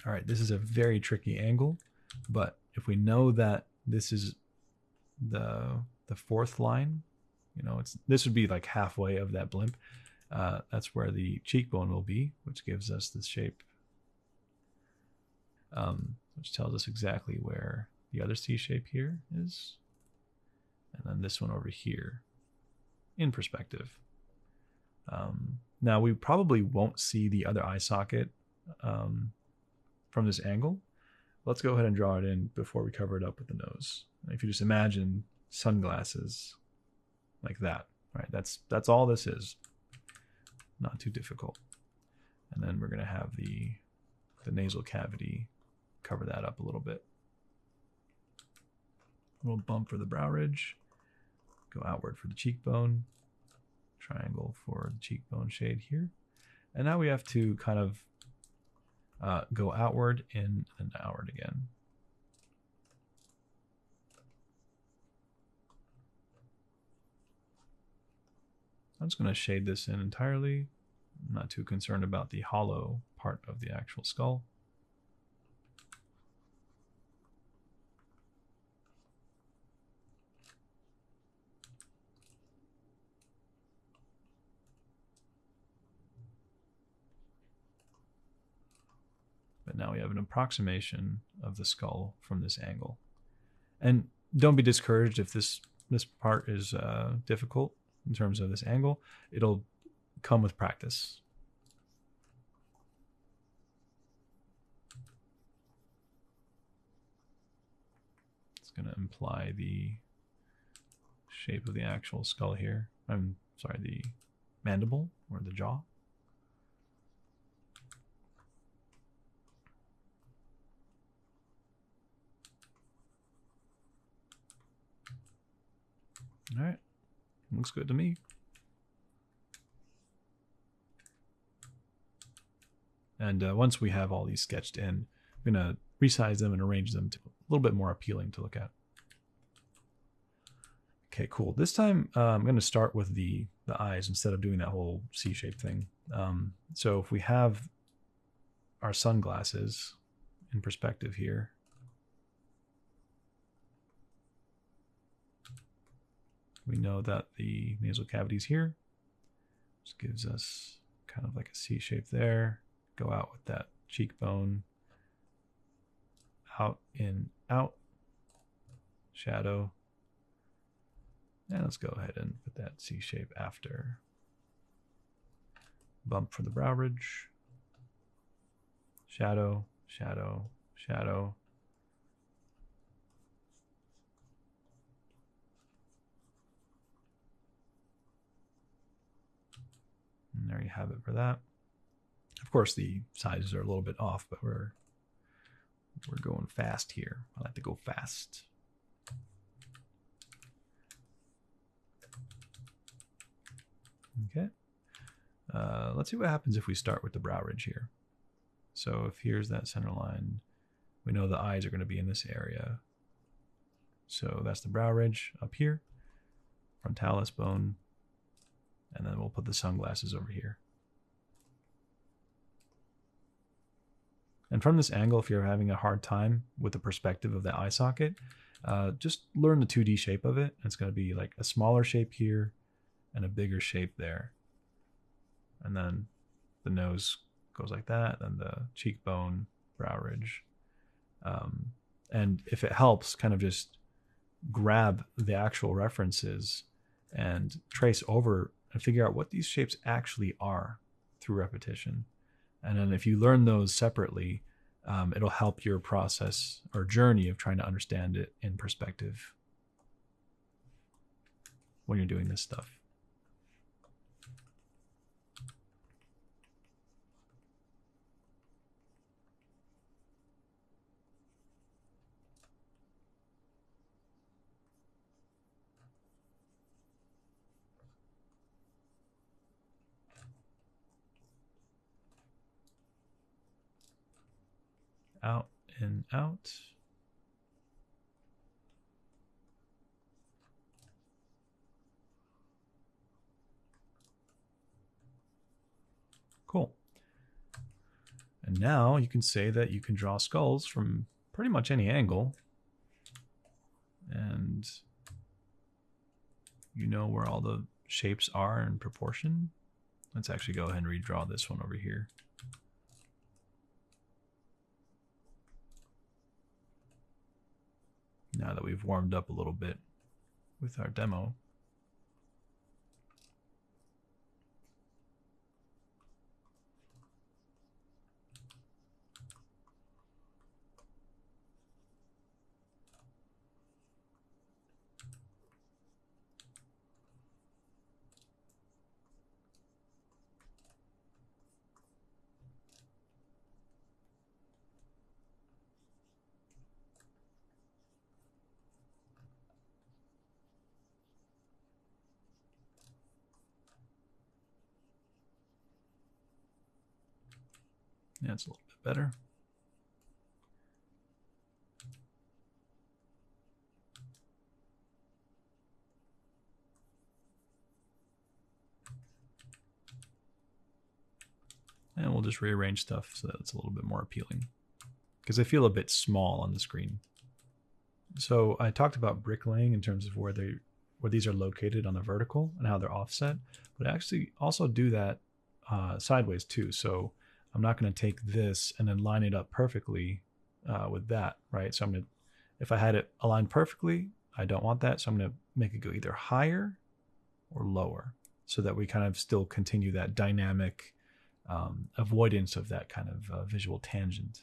All right, this is a very tricky angle, but if we know that this is the fourth line, you know, this would be like halfway of that blimp. That's where the cheekbone will be, which gives us this shape, which tells us exactly where the other C shape here is, and then this one over here in perspective. Now we probably won't see the other eye socket from this angle. Let's go ahead and draw it in before we cover it up with the nose. If you just imagine sunglasses like that, right? That's all this is. Not too difficult. And then we're going to have the nasal cavity, cover that up a little bit. A little bump for the brow ridge. Go outward for the cheekbone. Triangle for the cheekbone shade here. And now we have to kind of go outward in and outward again. I'm just going to shade this in entirely. I'm not too concerned about the hollow part of the actual skull. But now we have an approximation of the skull from this angle. And don't be discouraged if this part is difficult in terms of this angle. It'll come with practice. It's going to imply the shape of the actual skull here. I'm sorry, the mandible or the jaw. All right, looks good to me. And once we have all these sketched in, I'm going to resize them and arrange them to a little bit more appealing to look at. Okay, cool. This time I'm going to start with the eyes instead of doing that whole C-shaped thing. So if we have our sunglasses in perspective here, we know that the nasal cavity is here. This gives us kind of like a C shape there. Go out with that cheekbone. Out, in, out. Shadow. And let's go ahead and put that C shape after. Bump for the brow ridge. Shadow, shadow, shadow. And there you have it for that. Of course, the sizes are a little bit off, but we're going fast here. I like to go fast. Okay. Let's see what happens if we start with the brow ridge here. So if here's that center line, we know the eyes are going to be in this area. So that's the brow ridge up here, frontalis bone, and then we'll put the sunglasses over here. And from this angle, if you're having a hard time with the perspective of the eye socket, just learn the 2D shape of it. It's going to be like a smaller shape here and a bigger shape there. And then the nose goes like that, then the cheekbone, brow ridge. And if it helps, kind of just grab the actual references and trace over and figure out what these shapes actually are through repetition. And then if you learn those separately, it'll help your process or journey of trying to understand it in perspective when you're doing this stuff. Out and out. Cool. And now you can say that you can draw skulls from pretty much any angle. And you know where all the shapes are in proportion. Let's actually go ahead and redraw this one over here. Now that we've warmed up a little bit with our demo. Yeah, it's a little bit better. And we'll just rearrange stuff so that it's a little bit more appealing, because they feel a bit small on the screen. So I talked about bricklaying in terms of where these are located on the vertical and how they're offset, but I actually also do that sideways too. So I'm not going to take this and then line it up perfectly with that, right? So if I had it aligned perfectly, I don't want that. So I'm going to make it go either higher or lower so that we kind of still continue that dynamic avoidance of that kind of visual tangent.